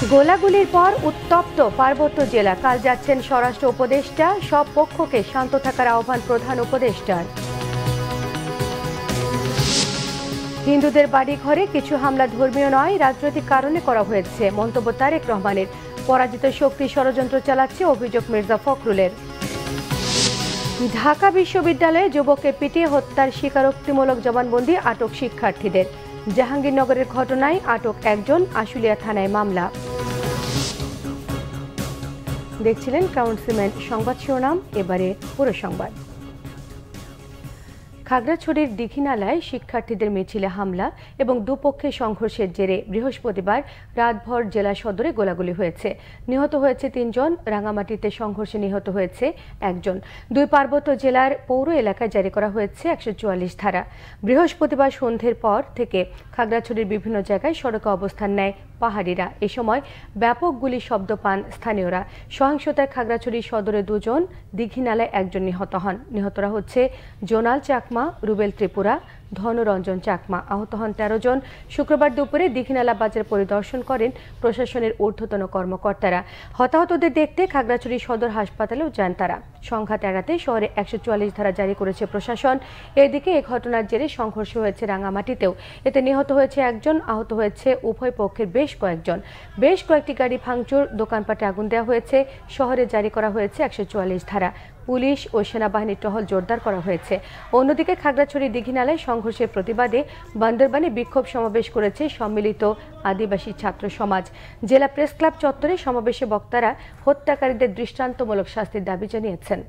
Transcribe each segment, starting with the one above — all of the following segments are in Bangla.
গোলাগুলির পর উত্তপ্ত পার্বত্য জেলা, কাল যাচ্ছেন স্বরাষ্ট্র উপদেষ্টা, সব পক্ষকে শান্ত থাকার আহ্বান প্রধান উপদেষ্টার। হিন্দুদের বাড়ি ঘরে কিছু হামলা ধর্মীয় নয়, রাজনৈতিক কারণে করা হয়েছে মন্তব্য তারেক রহমানের। পরাজিত শক্তি ষড়যন্ত্র চালাচ্ছে অভিযোগ মির্জা ফখরুলের। ঢাকা বিশ্ববিদ্যালয়ে যুবককে পিটিয়ে হত্যার স্বীকারোক্তিমূলক জবানবন্দি, আটক শিক্ষার্থীদের। জাহাঙ্গীরনগরের ঘটনায় আটক একজন, আশুলিয়া থানায় মামলা। দেখছিলেন ক্রাউন সিমেন্ট সংবাদ শিরোনাম, এবারে পুরো সংবাদ। খাগড়াছড়ির দীঘিনালায় শিক্ষার্থীদের মিছিলে হামলা এবং দুপক্ষের সংঘর্ষের জেরে বৃহস্পতিবার রাতভর জেলা সদরে গোলাগুলি হয়েছে। নিহত হয়েছে ৩ জন, রাঙামাটিতে সংঘর্ষে নিহত হয়েছে একজন। দুই পার্বত্য জেলার পৌর এলাকায় জারি করা হয়েছে ১৪৪ ধারা। বৃহস্পতিবার সন্ধ্যের পর থেকে খাগড়াছড়ির বিভিন্ন জায়গায় সড়কে অবস্থান নেয় পাহাড়িরা। এ সময় ব্যাপক গুলি শব্দ পান স্থানীয়রা। সহিংসতায় খাগড়াছড়ি সদরে 2 জন, দীঘিনালায় 1 জন নিহত হন। নিহতরা হচ্ছে জোনাল চাকমা, রুবেল ত্রিপুরা, ধনরঞ্জন চাকমা। আহত হন 13 জন। শুক্রবার দুপুরে দীঘিনালা বাজার পরিদর্শন করেন প্রশাসনের ঊর্ধ্বতন কর্মকর্তারা। হতাহতদের দেখতে খাগড়াছড়ি সদর হাসপাতালেও যান তারা। সংঘাত এড়াতে শহরে ১৪৪ ধারা জারি করেছে প্রশাসন। এদিকে এ ঘটনার জেরে সংঘর্ষ হয়েছে রাঙামাটিতেও। এতে নিহত হয়েছে 1 জন, আহত হয়েছে উভয় পক্ষের বেশ কয়েকজন। বেশ কয়েকটি গাড়ি ভাঙচুর, দোকানপাটে আগুন দেওয়া হয়েছে। শহরে জারি করা হয়েছে ১৪৪ ধারা। পুলিশ ও সেনাবাহিনীর টহল জোরদার করা হয়েছে। অন্যদিকে খাগড়াছড়ি দীঘিনালায় সংঘর্ষের প্রতিবাদে বান্দরবানে বিক্ষোভ সমাবেশ করেছে সম্মিলিত আদিবাসী ছাত্র সমাজ। জেলা প্রেস ক্লাব চত্বরে সমাবেশে বক্তারা হত্যাকারীদের দৃষ্টান্তমূলক শাস্তির দাবি জানিয়েছেন।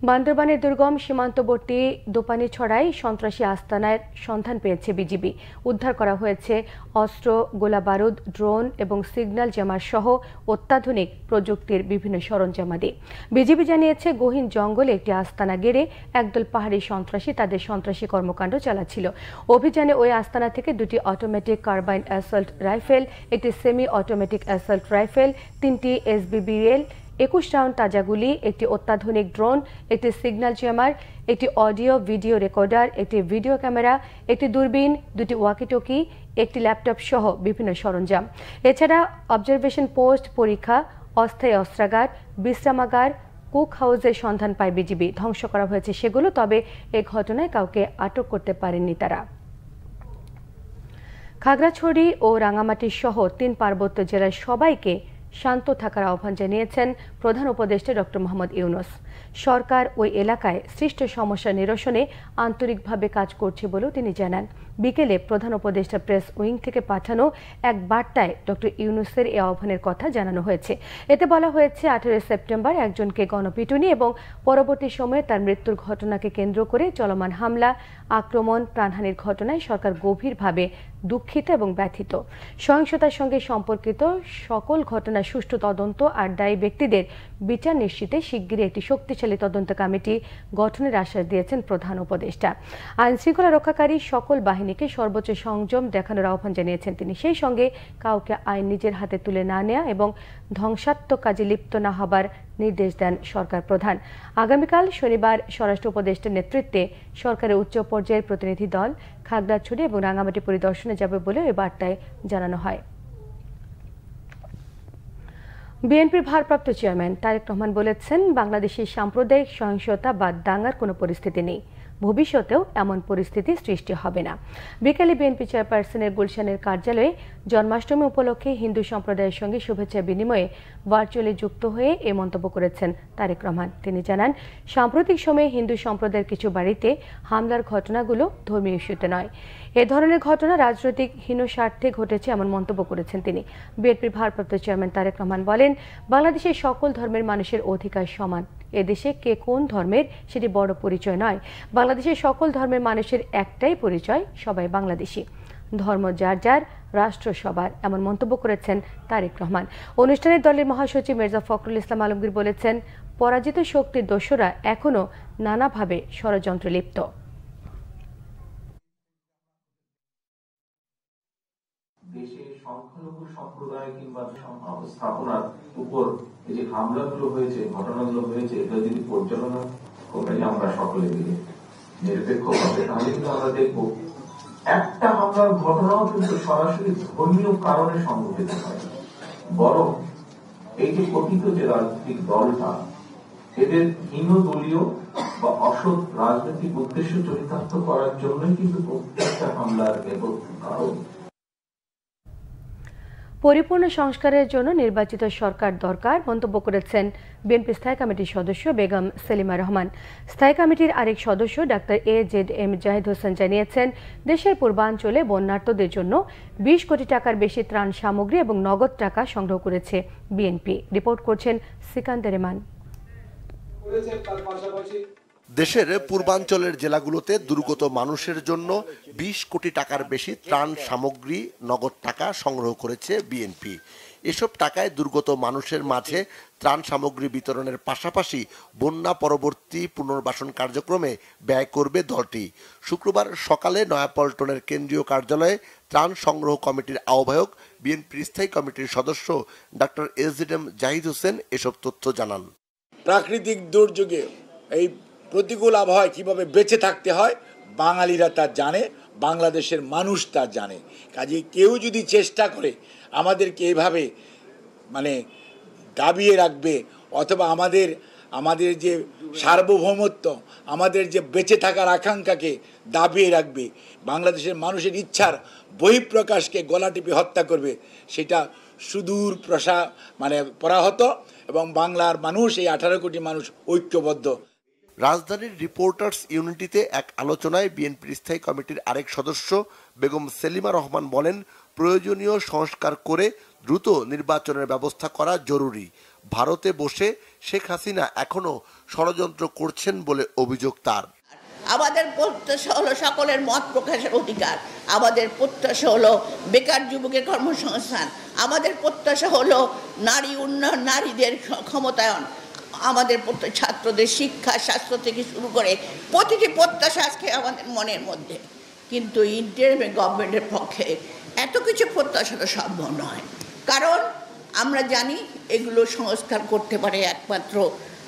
বান্দরবানের দুর্গম সীমান্তবর্তী দোপানীছড়ায় সন্ত্রাসী আস্তানার সন্ধান পেয়েছে বিজিবি। উদ্ধার করা হয়েছে অস্ত্র, গোলাবারুদ, ড্রোন এবং সিগন্যাল জ্যামার সহ অত্যাধুনিক প্রযুক্তির বিভিন্ন সরঞ্জামাদি। বিজিবি জানিয়েছে, গহীন জঙ্গলে একটি আস্তানা গেড়ে একদল পাহাড়ি সন্ত্রাসী তাদের সন্ত্রাসী কর্মকাণ্ড চালাচ্ছিল। অভিযানে ওই আস্তানা থেকে 2টি অটোমেটিক কার্বাইন অ্যাসল্ট রাইফেল, একটি সেমি অটোমেটিক অ্যাসল্ট রাইফেল, 3টি SBBL, 21 রাউন্ড তাজা গুলি, একটি অত্যাধুনিক ড্রোন, একটি সিগন্যাল জ্যামার, একটি অডিও ভিডিও রেকর্ডার, একটি ভিডিও ক্যামেরা, একটি দূরবীন, 2টি ওয়াকিটকি, একটি ল্যাপটপ সহ বিভিন্ন সরঞ্জাম। এছাড়া অবজারভেশন পোস্ট, পরীক্ষা, অস্থায়ী অস্ত্রাগার, বিশ্রামাগার, কুক হাউসের সন্ধান পায় বিজিবি। ধ্বংস করা হয়েছে সেগুলো, তবে এ ঘটনায় কাউকে আটক করতে পারেননি তারা। খাগড়াছড়ি ও রাঙামাটি সহ 3 পার্বত্য জেলার সবাইকে শান্ত থাকার আহ্বান জানিয়েছেন প্রধান উপদেষ্টা ডক্টর মোহাম্মদ ইউনূস। সরকার ওই এলাকায় সৃষ্ট সমস্যা নিরসনে আন্তরিকভাবে কাজ করছে বলেও তিনি জানান। বিকেলে প্রধান উপদেষ্টা প্রেস উইং থেকে পাঠানো এক বার্তায় ডক্টর ইউনূসের এই আহ্বানের কথা জানানো হয়েছে। এতে বলা হয়েছে, 18 সেপ্টেম্বর একজনকে গণপিটুনি এবং পরবর্তী সময়ে তার মৃত্যুর ঘটনাকে কেন্দ্র করে চলমান হামলা, আক্রমণ, প্রাণহানির ঘটনায় সরকার গভীরভাবে দুঃখিত এবং ব্যথিত। সহিংসতার সঙ্গে সম্পর্কিত সকল ঘটনার সুষ্ঠু তদন্ত আর দায়ী ব্যক্তিদের বিচার নিশ্চিতে শিগগিরই একটি শক্তিশালী তদন্ত কমিটি গঠনের আশ্বাস দিয়েছেন প্রধান উপদেষ্টা। আইন শৃঙ্খলা রক্ষাকারী সকল বাহিনীকে সর্বোচ্চ সংযম দেখানোর আহ্বান জানিয়েছেন তিনি। সেই সঙ্গে কাউকে আইন নিজের হাতে তুলে না নেওয়া এবং ধ্বংসাত্মক কাজে লিপ্ত না হবার নির্দেশ দেন সরকার প্রধান। আগামীকাল শনিবার স্বরাষ্ট্র উপদেষ্টার নেতৃত্বে সরকারের উচ্চ পর্যায়ের প্রতিনিধি দল খাগড়াছড়ি এবং রাঙামাটি পরিদর্শনে যাবে বলে এই বার্তায় জানানো হয়। বিএনপির ভারপ্রাপ্ত চেয়ারম্যান তারেক রহমান বলেছেন, বাংলাদেশের সাম্প্রদায়িক সহিংসতা বা দাঙ্গার কোনো পরিস্থিতি নেই, ভবিষ্যতেও এমন পরিস্থিতি সৃষ্টি হবে না। বিকেলে বিএনপি চেয়ারপারসনের গুলশানের কার্যালয়ে জন্মাষ্টমী উপলক্ষে হিন্দু সম্প্রদায়ের সঙ্গে শুভেচ্ছা বিনিময়ে ভার্চুয়ালি যুক্ত হয়ে এ মন্তব্য করেছেন তারেক রহমান। তিনি জানান, সাম্প্রতিক সময়ে হিন্দু সম্প্রদায়ের কিছু বাড়িতে হামলার ঘটনাগুলো ধর্মীয় ইস্যুতে নয়, এ ধরনের ঘটনা রাজনৈতিক হীন স্বার্থে ঘটেছে এমন মন্তব্য করেছেন তিনি। বিএনপির ভারপ্রাপ্ত চেয়ারম্যান তারেক রহমান বলেন, বাংলাদেশের সকল ধর্মের মানুষের অধিকার সমান। এদেশে কে কোন ধর্মের সেটি বড় পরিচয় নয়। বাংলাদেশের সকল ধর্মের মানুষের একটাই পরিচয়, সবাই বাংলাদেশি। ধর্ম যার যার, রাষ্ট্র সবার, এমন মন্তব্য করেছেন তারেক রহমান। অনুষ্ঠানে দলের মহাসচিব মির্জা ফখরুল ইসলাম আলমগীর বলেছেন, পরাজিত শক্তির দোসররা এখনো নানাভাবে ষড়যন্ত্রে লিপ্ত। দেশের সংখ্যালঘু সম্প্রদায় কিংবা স্থাপনার উপর এই যে হামলাগুলো হয়েছে, ঘটনাগুলো হয়েছে, এটা যদি পর্যালোচনা করে আমরা সকলে মিলে নিরপেক্ষ হবে, তাহলে কিন্তু আমরা দেখবো একটা হামলার ঘটনাও কিন্তু সরাসরি ধর্মীয় কারণে সংঘটিত হয়, বরং এই যে কথিত যে রাজনৈতিক দলটা এদের হীন দলীয় বা অসৎ রাজনৈতিক উদ্দেশ্য চরিতার্থ করার জন্যই কিন্তু প্রত্যেকটা হামলার নেপথ্য কারণ। পরিপূর্ণ সংস্কারের জন্য নির্বাচিত সরকার দরকার মন্তব্য করেছেন বিএনপি স্থায়ী কমিটির সদস্য বেগম সেলিমা রহমান। স্থায়ী কমিটির আরেক সদস্য ডাক্তার AZM জাহিদ হোসেন জানিয়েছেন, দেশের পূর্বাঞ্চলে বন্যার্তদের জন্য 20 কোটি টাকার বেশি ত্রাণ সামগ্রী এবং নগদ টাকা সংগ্রহ করেছে বিএনপি। রিপোর্ট করছেন সিকান্দার রহমান। দেশের পূর্বাঞ্চলের জেলাগুলোতে দুর্গত মানুষের জন্য 20 কোটি টাকার বেশি ত্রাণ সামগ্রী নগদ টাকা সংগ্রহ করেছে বিএনপি। এসব টাকায় দুর্গত মানুষের মাঝে ত্রাণ সামগ্রী বিতরণের পাশাপাশি বন্যা পরবর্তী পুনর্বাসন কার্যক্রমে ব্যয় করবে দলটি। শুক্রবার সকালে নয়াপল্টনের কেন্দ্রীয় কার্যালয়ে ত্রাণ সংগ্রহ কমিটির আহ্বায়ক বিএনপির স্থায়ী কমিটির সদস্য ডাক্তার AZM জাহিদ হোসেন এসব তথ্য জানান। প্রাকৃতিক দুর্যোগে এই প্রতিকূল আবহাওয়ায় কিভাবে বেঁচে থাকতে হয় বাঙালিরা তা জানে, বাংলাদেশের মানুষ তা জানে। কাজেই কেউ যদি চেষ্টা করে আমাদেরকে এইভাবে দাবিয়ে রাখবে অথবা আমাদের যে সার্বভৌমত্ব, আমাদের যে বেঁচে থাকার আকাঙ্ক্ষাকে দাবিয়ে রাখবে, বাংলাদেশের মানুষের ইচ্ছার বহিঃপ্রকাশকে গলা টিপে হত্যা করবে, সেটা সুদূর পরাহত এবং বাংলার মানুষ এই 18 কোটি মানুষ ঐক্যবদ্ধ। রাজধানীর রিপোর্টার্স ইউনিটিতে এক আলোচনায় বিএনপির স্থায়ী কমিটির আরেক সদস্য বেগম সেলিমা রহমান বলেন, প্রয়োজনীয় সংস্কার করে দ্রুত নির্বাচনের ব্যবস্থা করা জরুরি। ভারতে বসে শেখ হাসিনা এখনো ষড়যন্ত্র করছেন বলে অভিযোগ তার। আমাদের প্রত্যাশা হলো সকলের মত প্রকাশের অধিকার, আমাদের প্রত্যাশা হলো বেকার যুবকের কর্মসংস্থান, আমাদের প্রত্যাশা হলো নারী উন্নয়ন, নারীদের ক্ষমতায়ন, আমাদের ছাত্রদের শিক্ষা, স্বাস্থ্য থেকে শুরু করে প্রতিটি প্রত্যাশা আজকে আমাদের মনের মধ্যে। কিন্তু ইন্টারিম গভর্নমেন্টের পক্ষে এত কিছু প্রত্যাশা সম্ভব নয়, কারণ আমরা জানি এগুলো সংস্কার করতে পারে একমাত্র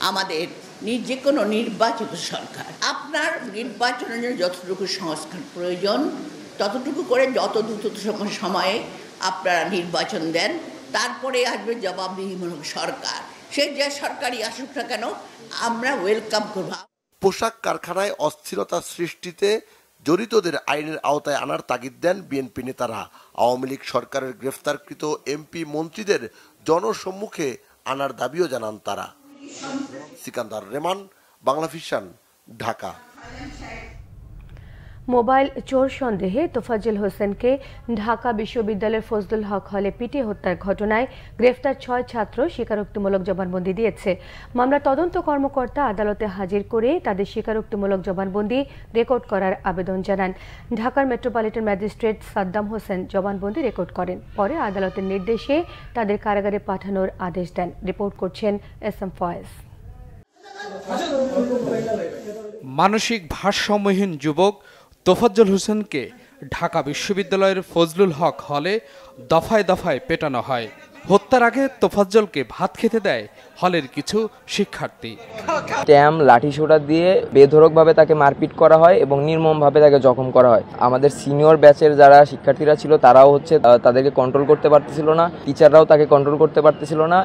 আমাদের যে কোনো নির্বাচিত সরকার। আপনার নির্বাচনের জন্য যতটুকু সংস্কার প্রয়োজন ততটুকু করে যত দ্রুত সময়ে আপনারা নির্বাচন দেন, তারপরে আসবে জবাবদিহিমূলক সরকার। সে যে সরকারই আসুক না কেন আমরা ওয়েলকাম করব। পোশাক কারখানায় অস্থিরতা সৃষ্টিতে জড়িতদের আইনের আওতায় আনার তাগিদ দেন বিএনপি নেতারা। আওয়ামী লীগ সরকারের গ্রেফতারকৃত এমপি মন্ত্রীদের জনসম্মুখে আনার দাবিও জানান তারা। সিকান্দার রহমান, বাংলা ভিশন, ঢাকা। মোবাইল চোর সন্দেহে তোফাজ্জল হোসেনকে ঢাকা বিশ্ববিদ্যালয়ের ফজলুল হক হলে পিটিয়ে হত্যার ঘটনায় গ্রেফতার 6 ছাত্র স্বীকারোক্তিমূলক জবানবন্দি দিয়েছে। মামলার তদন্ত কর্মকর্তা আদালতে হাজির করে তাদের স্বীকারোক্তিমূলক জবানবন্দি রেকর্ড করার আবেদন জানান। ঢাকার মেট্রোপলিটন ম্যাজিস্ট্রেট সাদ্দাম হোসেন জবানবন্দি রেকর্ড করেন, পরে আদালতের নির্দেশে তাদের কারাগারে পাঠানোর আদেশ দেন। রিপোর্ট করছেন SM ফয়েজ। মানসিক ভারসাম্যহীন যুবক তোফাজ্জল হোসেনকে ঢাকা বিশ্ববিদ্যালয়ের ফজলুল হক হলে দফায় দফায় পেটানো হয়। হত্যার আগে তোফাজ্জলকে ভাত খেতে দেয় হলের কিছু শিক্ষার্থী। ট্যাম, লাঠিসোঁটা দিয়ে বেধড়কভাবে তাকে মারপিট করা হয় এবং নির্মমভাবে তাকে জখম করা হয়। আমাদের সিনিয়র ব্যাচের যারা শিক্ষার্থীরা ছিল তারাও তাদেরকে কন্ট্রোল করতে পারতেছিল না, টিচাররাও তাকে কন্ট্রোল করতে পারতেছিল না।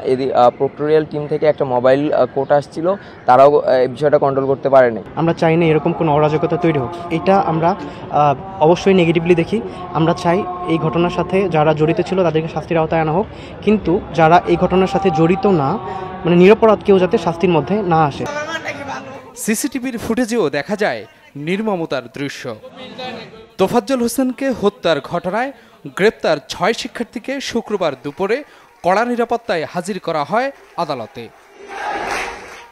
প্রক্টোরিয়াল টিম থেকে একটা মোবাইল কোর্ট আসছিল, তারাও এই বিষয়টা কন্ট্রোল করতে পারেনি। আমরা চাই না এরকম কোনো অরাজকতা তৈরি হোক, এটা আমরা অবশ্যই নেগেটিভলি দেখি। আমরা চাই এই ঘটনার সাথে যারা জড়িত ছিল তাদেরকে শাস্তির আওতায় আনা হোক, কিন্তু যারা এই ঘটনার সাথে জড়িত না, নিরপরাধ কেউ যাতে শাস্তির মধ্যে না আসে। সিসিটিভির ফুটেজেও দেখা যায় নির্মমতার দৃশ্য। তোফাজ্জল হোসেনকে হত্যার ঘটনায় গ্রেপ্তার 6 শিক্ষার্থীকে শুক্রবার দুপুরে কড়া নিরাপত্তায় হাজির করা হয় আদালতে।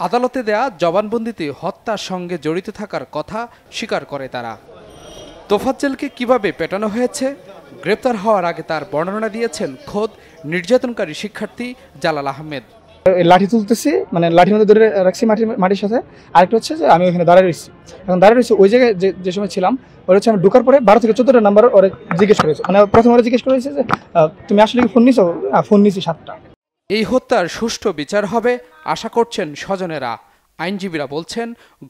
আদালতে দেয়া জবানবন্দিতে হত্যার সঙ্গে জড়িত থাকার কথা স্বীকার করে তারা। তোফাজ্জলকে কিভাবে পেটানো হয়েছে, গ্রেপ্তার হওয়ার আগে তার বর্ণনা দিয়েছেন খোদ নির্যাতনকারী শিক্ষার্থী জালাল আহমেদ। লাঠি তুলতেছি, লাঠির মধ্যে ধরে রাখছি মাটির সাথে। আরেকটা হচ্ছে যে আমি ওখানে দাঁড়িয়ে রয়েছি, এখন দাঁড়িয়ে রয়েছি ওই জায়গায় যে সময় ছিলাম, ওরা হচ্ছে আমি ঢোকার পরে 12 থেকে 14টা নাম্বার ওরা জিজ্ঞেস করেছে। প্রথম ওরা জিজ্ঞেস করেছে যে তুমি আসলে কি ফোন নিছো? ফোন নিছি 7টা। এই হত্যার সুষ্ঠু বিচার হবে আশা করছেন স্বজনেরা। আইনজীবীরা বলছেন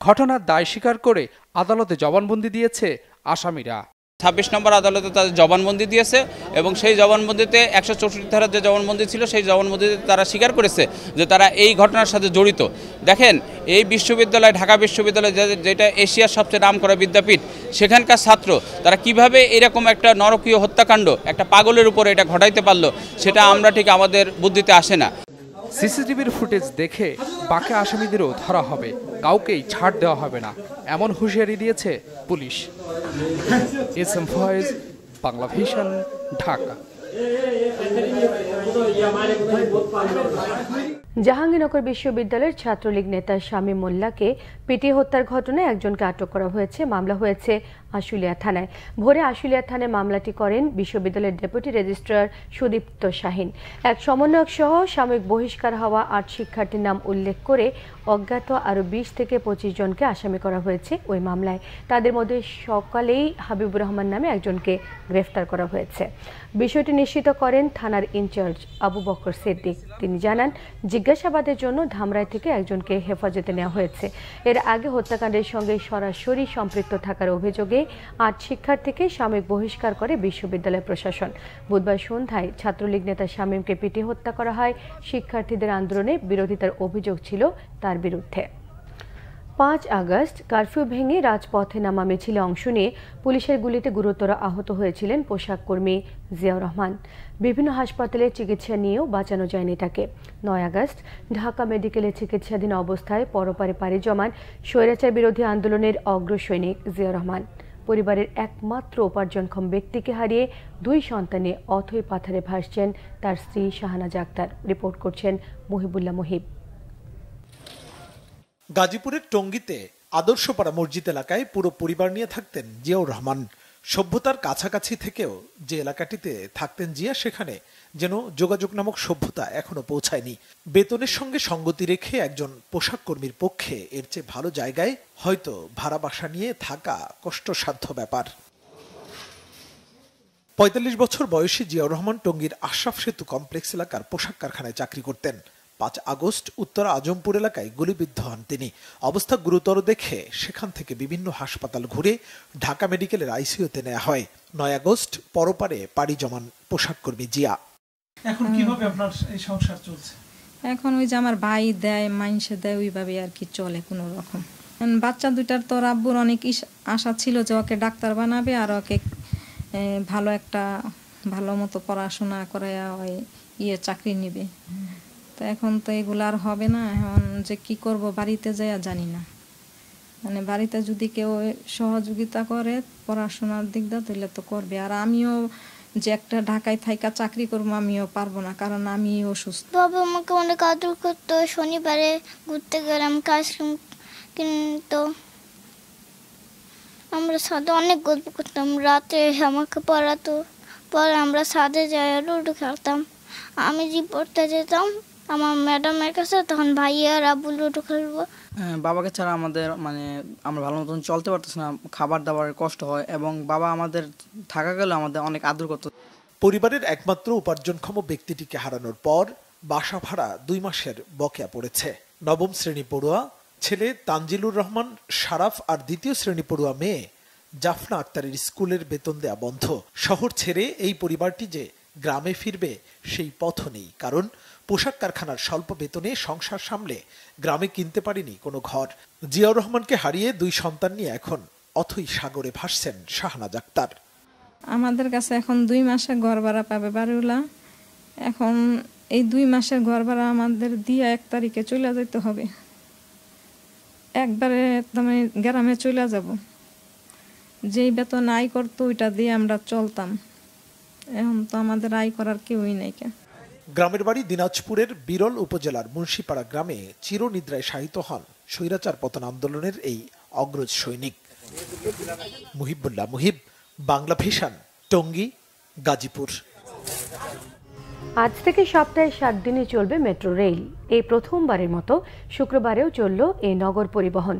ঘটনার দায় স্বীকার করে আদালতে জবানবন্দি দিয়েছে আসামিরা। 26 নম্বর আদালতে তাদের জবানবন্দি দিয়েছে এবং সেই জবানবন্দিতে 164 ধারার যে জবানবন্দি ছিল সেই জবানবন্দিতে তারা স্বীকার করেছে যে তারা এই ঘটনার সাথে জড়িত। দেখেন, এই বিশ্ববিদ্যালয় ঢাকা বিশ্ববিদ্যালয় যেটা এশিয়ার সবচেয়ে নামকরা বিদ্যাপীঠ, সেখানকার ছাত্র তারা কিভাবে এরকম একটা নরকীয় হত্যাকাণ্ড একটা পাগলের উপরে এটা ঘটাইতে পারলো সেটা আমরা ঠিক আমাদের বুদ্ধিতে আসে না। সিসিটিভির ফুটেজ দেখে বাকি আসামিদেরও ধরা হবে, কাউকেই ছাড় দেওয়া হবে না, এমন হুঁশিয়ারি দিয়েছে পুলিশ। SM Foyez, Bangla vision, Dhaka. জাহাঙ্গীরনগর বিশ্ববিদ্যালয়ের ছাত্রলীগ নেতা শামীম মোল্লাকে পিটিয়ে হত্যার ঘটনায় একজনকে আটক করা হয়েছে। মামলা হয়েছে আশুলিয়া থানায়। ভোরে আশুলিয়া থানায় মামলাটি করেন বিশ্ববিদ্যালয়ের ডেপুটি রেজিস্ট্রার সুদীপ্ত শাহিন। এক সমন্বয়ক সহ সাময়িক বহিষ্কার হওয়া 8 শিক্ষার্থীর নাম উল্লেখ করে অজ্ঞাত আরও 20 থেকে 25 জনকে আসামি করা হয়েছে ওই মামলায়। তাদের মধ্যে সকালেই হাবিবুর রহমান নামে একজনকে গ্রেফতার করা হয়েছে। বিষয়টি নিশ্চিত করেন থানার ইনচার্জ আবু বকর সিদ্দিক। তিনি জানান, জিজ্ঞাসাবাদের জন্য ধামরাই থেকে একজনকে হেফাজতে নেওয়া হয়েছে। এর আগে হত্যাকাণ্ডের সঙ্গে সরাসরি সম্পৃক্ত থাকার অভিযোগে 8 শিক্ষার্থীকে সাময়িক বহিষ্কার করে বিশ্ববিদ্যালয় প্রশাসন। বুধবার সন্ধ্যায় ছাত্রলীগ নেতা শামীমকে পিটিয়ে হত্যা করা হয়। শিক্ষার্থীদের আন্দোলনে বিরোধিতার অভিযোগ ছিল তার বিরুদ্ধে। 5 আগস্ট কারফিউ ভেঙে রাজপথে নামা মিছিলে অংশ নিয়ে পুলিশের গুলিতে গুরুতর আহত হয়েছিলেন পোশাক কর্মী জিয়াউর রহমান। বিভিন্ন হাসপাতালে চিকিৎসা নিয়েও বাঁচানো যায়নি তাকে। 9 আগস্ট ঢাকা মেডিকেলে চিকিৎসাধীন অবস্থায় পরপারে পাড়ি জমান স্বৈরাচার বিরোধী আন্দোলনের অগ্রসৈনিক জিয়াউর রহমান। পরিবারের একমাত্র উপার্জনক্ষম ব্যক্তিকে হারিয়ে 2 সন্তানে অথই পাথারে ভাসছেন তার স্ত্রী শাহনাজ আক্তার। রিপোর্ট করছেন মুহিবুল্লাহ মুহিব। গাজীপুরের টঙ্গীতে আদর্শপাড়া মসজিদ এলাকায় পুরো পরিবার নিয়ে থাকতেন জিয়াউর রহমান। সভ্যতার কাছাকাছি থেকেও যে এলাকাটিতে থাকতেন জিয়া, সেখানে যেন যোগাযোগ নামক সভ্যতা এখনো পৌঁছায়নি। বেতনের সঙ্গে সঙ্গতি রেখে একজন পোশাক কর্মীর পক্ষে এর চেয়ে ভালো জায়গায় হয়তো ভাড়া বাসা নিয়ে থাকা কষ্টসাধ্য ব্যাপার। 45 বছর বয়সী জিয়াউর রহমান টঙ্গীর আশরাফ সেতু কমপ্লেক্স এলাকার পোশাক কারখানায় চাকরি করতেন। 5 আগস্ট উত্তর আজমপুর এলাকায় গুলিবিদ্ধ হন তিনি। অবস্থা গুরুতর দেখে সেখান থেকে বিভিন্ন হাসপাতাল ঘুরে ঢাকা মেডিকেলের আইসিইউতে নেওয়া হয়। 9 আগস্ট পরপারে পাড়ি জমান পোশাক কর্মী জিয়া। এখন কিভাবে আপনার এই সংসার চলছে? এখন ওই যে আমার ভাই দেয়, মাইনসে দেয়, ওইভাবে আর কি চলে কোনো রকম। বাচ্চা দুইটার তো আব্বুর অনেক আশা ছিল যে ওকে ডাক্তার বানাবে আর ওকে ভালো একটা ভালো মতো পড়াশোনা করাইয়া ওই চাকরি নিবে। তো এখন তো এগুলো আর হবে না। এখন যে কি করব বাড়িতে যাইয়া জানি না। মানে বাড়িতে যদি কেউ সহযোগিতা করে পড়াশোনার দিক দিয়ে তাহলে তো করবে। আর আমিও যে একটা ঢাকায় থাইকা চাকরি করবো আমিও পারবো না, কারণ আমি অসুস্থ। বাবা আমাকে অনেক আদর করতো। শনিবারে ঘুরতে গেলাম, আইসক্রিম কিন্তু আমরা ছাদে অনেক গল্প করতাম। রাতে আমাকে পড়াতো, পরে আমরা ছাদে যাই লুডো খেলতাম। আমি যে পড়তে যেতাম আমার ম্যাডামের কাছে, তখন ভাই আর আব্বু লুডো খেলবো। বাবাকে ছাড়া আমাদের আমরা ভালো মতন চলতে পারতেছি না, খাবার দাবারের কষ্ট হয় এবং বাবা আমাদের থাকা গেলে আমাদের অনেক আদর করতো। পরিবারের একমাত্র উপার্জনক্ষম ব্যক্তিটিকে হারানোর পর বাসা ভাড়া 2 মাসের বকেয়া পড়েছে। 9ম শ্রেণী পড়ুয়া ছেলে তানজিলুর রহমান শারাফ আর 2য় শ্রেণী পড়ুয়া মেয়ে জাফনা আক্তারের স্কুলের বেতন দেয়া বন্ধ। শহর ছেড়ে এই পরিবারটি যে গ্রামে ফিরবে সেই পথ নেই, কারণ পোশাক কারখানার স্বল্প বেতনে সংসার সামলে গ্রামে কিনতে পারেনি কোনো ঘর। জিয়াউর রহমানকে হারিয়ে 2 সন্তান নিয়ে এখন অথই সাগরে ভাসছেন শাহনাজ আক্তার। আমাদের কাছে এখন 2 মাসের ঘর ভাড়া পাবে বাড়িওয়ালা। এখন এই 2 মাসের ঘর ভাড়া আমাদের দিয়ে 1 তারিখে চলে যেতে হবে। একবারে তুমি গ্রামে চলে যাব। যেই বেতন আয় করতো ওইটা দিয়ে আমরা চলতাম। এখন তো আমাদের আয় করার কেউই নাই। গ্রামের বাড়ি দিনাজপুরের বিরল উপজেলার মুন্সিপাড়া গ্রামে চিরনিদ্রায় শায়িত হন স্বৈরাচার পতন আন্দোলনের এই অগ্রজ সৈনিক। মুহিবুল্লাহ মুহিব, বাংলা ভিশন, টঙ্গী, গাজীপুর। আজ থেকে সপ্তাহে 7 দিনই চলবে মেট্রো রেল। এই প্রথমবারের মতো শুক্রবারেও চলল এই নগর পরিবহন।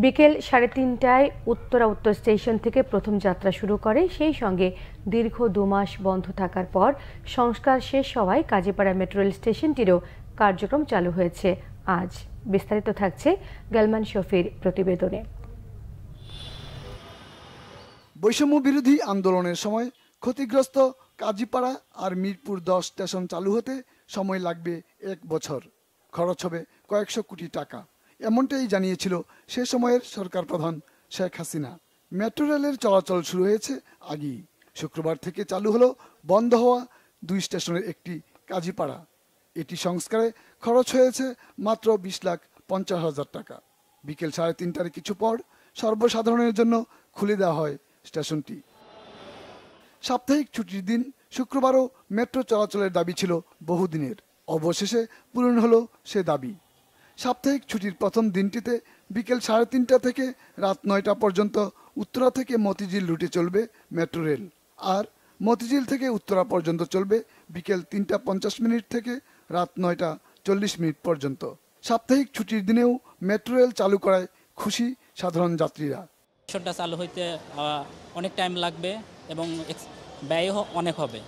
বিকেল 3:30টায় উত্তরা উত্তর স্টেশন থেকে প্রথম যাত্রা শুরু করে। সেই সঙ্গে দীর্ঘ 2 মাস বন্ধ থাকার পর সংস্কার শেষ হওয়ায় কাজীপাড়া মেট্রো রেল স্টেশনটিরও কার্যক্রম চালু হয়েছে আজ। বিস্তারিত থাকছে গালমান শফির প্রতিবেদনে। বৈষম্য বিরোধী আন্দোলনের সময় ক্ষতিগ্রস্ত কাজীপাড়া আর মিরপুর 10 স্টেশন চালু হতে সময় লাগবে 1 বছর, খরচ হবে কয়েকশো কোটি টাকা, এমনটাই জানিয়েছিল সে সময়ের সরকার প্রধান শেখ হাসিনা। মেট্রো রেলের চলাচল শুরু হয়েছে আগেই। শুক্রবার থেকে চালু হলো বন্ধ হওয়া 2 স্টেশনের একটি কাজীপাড়া। এটি সংস্কারে খরচ হয়েছে মাত্র 20,50,000 টাকা। বিকেল 3:30টার কিছু পর সর্বসাধারণের জন্য খুলে দেওয়া হয় স্টেশনটি। সাপ্তাহিক ছুটির দিন শুক্রবারও মেট্রো চলাচলের দাবি ছিল বহুদিনের, অবশেষে পূরণ হলো সে দাবি। সাপ্তাহিক ছুটির প্রথম দিনটিতে বিকেল 3:30টা থেকে রাত 9টা পর্যন্ত উত্তরা থেকে মতিঝিল রুটে চলবে মেট্রো রেল, আর মতিঝিল থেকে উত্তরা পর্যন্ত চলবে বিকেল 3:50 থেকে রাত 9:40 পর্যন্ত। সাপ্তাহিক ছুটির দিনেও মেট্রো রেল চালু করায় খুশি সাধারণ যাত্রীরা। স্টেশনটা চালু হইতে অনেক টাইম লাগবে এবং ব্যয়ও অনেক হবে,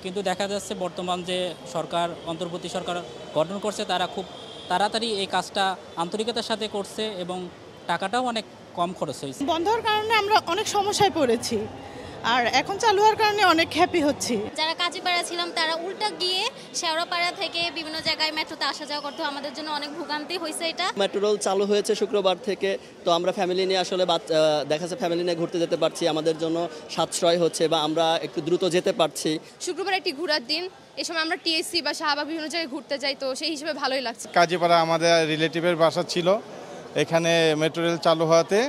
কিন্তু দেখা যাচ্ছে বর্তমান যে সরকার অন্তর্বর্তী সরকার গঠন করছে তারা খুব তাড়াতাড়ি এই কাজটা আন্তরিকতার সাথে করছে এবং টাকাটাও অনেক কম খরচ হয়েছে। বন্ধ হওয়ার কারণে আমরা অনেক সমস্যায় পড়েছি, আর এখন চালু হওয়ার কারণে অনেক হ্যাপি হচ্ছি। যারা কাজীপাড়া ছিলাম তারা উল্টা গিয়ে শেওড়াপাড়া থেকে বিভিন্ন জায়গায় মেট্রোতে আসা যাওয়া করতে আমাদের জন্য অনেক ভোগান্তি হয়েছে। এটা মেট্রো রেল চালু হয়েছে শুক্রবার থেকে, তো আমরা ফ্যামিলি নিয়ে আসলে দেখা যাচ্ছে ফ্যামিলি নিয়ে ঘুরতে যেতে পারছি, আমাদের জন্য সাশ্রয় হচ্ছে বা আমরা একটু দ্রুত যেতে পারছি। শুক্রবার একটি ঘোরার দিন, এই সময় আমরা টিএসসি বা শাহবাগ বিভিন্ন জায়গায় ঘুরতে যাই, তো সেই হিসেবে ভালোই লাগছে। কাজীপাড়া আমাদের রিলেটিভের বাসা ছিল, এখানে মেট্রো রেল চালু হওয়াতে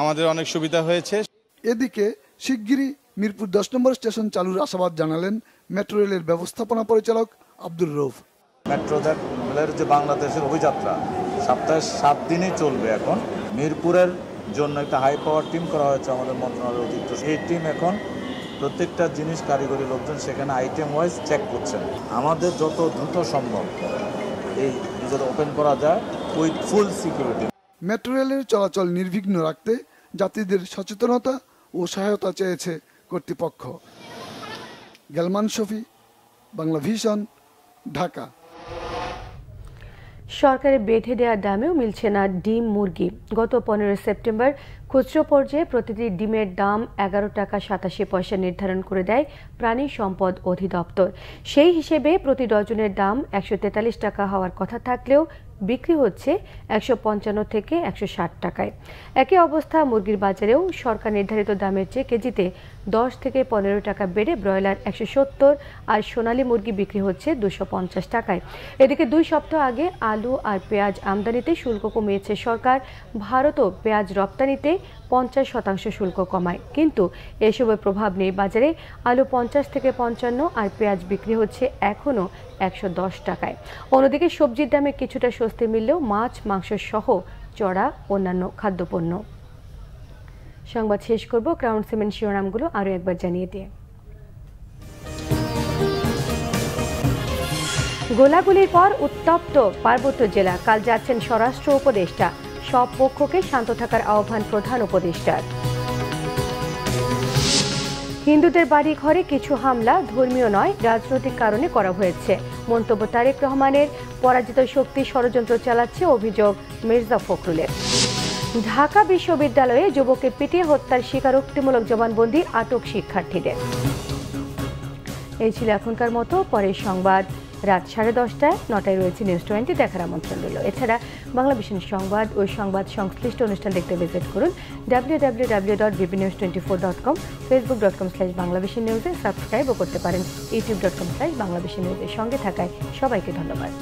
আমাদের অনেক সুবিধা হয়েছে। এদিকে শিগগিরই মিরপুর 10 নম্বর স্টেশন চালুর আশাবাদ জানালেন মেট্রো রেলের ব্যবস্থাপনা পরিচালক আব্দুর রউফ। মেট্রো রেলের যে বাংলাদেশের অভিযাত্রা সপ্তাহে 7 দিনই চলবে। এখন মিরপুরের জন্য একটা হাই পাওয়ার টিম করা হয়েছে আমাদের মন্ত্রণালয়ের অধীন। এই টিম এখন প্রত্যেকটা জিনিস কারিগরি লোকজন সেখানে আইটেম ওয়াইজ চেক করছেন। আমাদের যত দ্রুত সম্ভব এই নিজের ওপেন করা যায় উইথ ফুল সিকিউরিটি। মেট্রো রেলের চলাচল নির্বিঘ্ন রাখতে যাত্রীদের সচেতনতা ও সহায়তা চেয়েছে কর্তৃপক্ষ। গেলমান শফি, বাংলা ভিশন, ঢাকা। সরকারের বেঁধে দেওয়া দামেও মিলছে না ডিম মুরগি। গত 15 সেপ্টেম্বর খুচরো পর্যায়ে প্রতিটি ডিমের দাম 11 টাকা 87 পয়সা নির্ধারণ করে দেয় প্রাণী সম্পদ অধিদপ্তর। সেই হিসেবে প্রতি ডজনের দাম 143 টাকা হওয়ার কথা থাকলেও বিক্রি হচ্ছে 155 থেকে 160 টাকায়। একই অবস্থা মুরগির বাজারেও সরকার নির্ধারিত দামের চেয়ে কেজিতে 10 থেকে 15 টাকা বেড়ে ব্রয়লার 170 আর সোনালী মুরগি বিক্রি হচ্ছে 250 টাকায়। এদিকে 2 সপ্তাহ আগে আলু আর পেঁয়াজ আমদানিতে শুল্ক কমিয়েছে সরকার। ভারতও পেঁয়াজ রপ্তানিতে 50% শুল্ক কমায়, কিন্তু এসবের প্রভাব নেই বাজারে। আলু 50 থেকে 55 আর পেঁয়াজ বিক্রি হচ্ছে এখনও 110 টাকায়। অন্যদিকে সবজির দামে কিছুটা স্বস্তি মিললেও মাছ, মাংস সহ চড়া অন্যান্য খাদ্যপণ্য। সংবাদ শেষ করব ক্রাউন সিমেন্ট শিরোনামগুলো আরও একবার জানিয়ে দিয়ে। গোলাগুলির পর উত্তপ্ত পার্বত্য জেলা, কাল যাচ্ছেন স্বরাষ্ট্র উপদেষ্টা। সব পক্ষকে শান্ত থাকার আহ্বান প্রধান উপদেষ্টার। হিন্দুদের বাড়ি ঘরে কিছু হামলা ধর্মীয় নয়, রাজনৈতিক কারণে করা হয়েছে মন্তব্য তারেক রহমানের। পরাজিত শক্তি ষড়যন্ত্র চালাচ্ছে অভিযোগ মির্জা ফখরুলের। ঢাকা বিশ্ববিদ্যালয়ে যুবককে পিটিয়ে হত্যার স্বীকারোক্তিমূলক জবানবন্দি আটক শিক্ষার্থীদের। এই ছিল এখনকার মতো। পরের সংবাদ রাত 10:30টায়। 9টায় রয়েছে নিউজ 20 দেখার আমন্ত্রণ রইল। এছাড়া বাংলা ভিশন সংবাদ ও সংবাদ সংশ্লিষ্ট অনুষ্ঠান দেখতে ভিজিট করুন www.bbnews24.com, facebook.com/banglavishnnews সাবস্ক্রাইবও করতে পারেন youtube.com/banglavishnnews। সঙ্গে থাকায় সবাইকে ধন্যবাদ।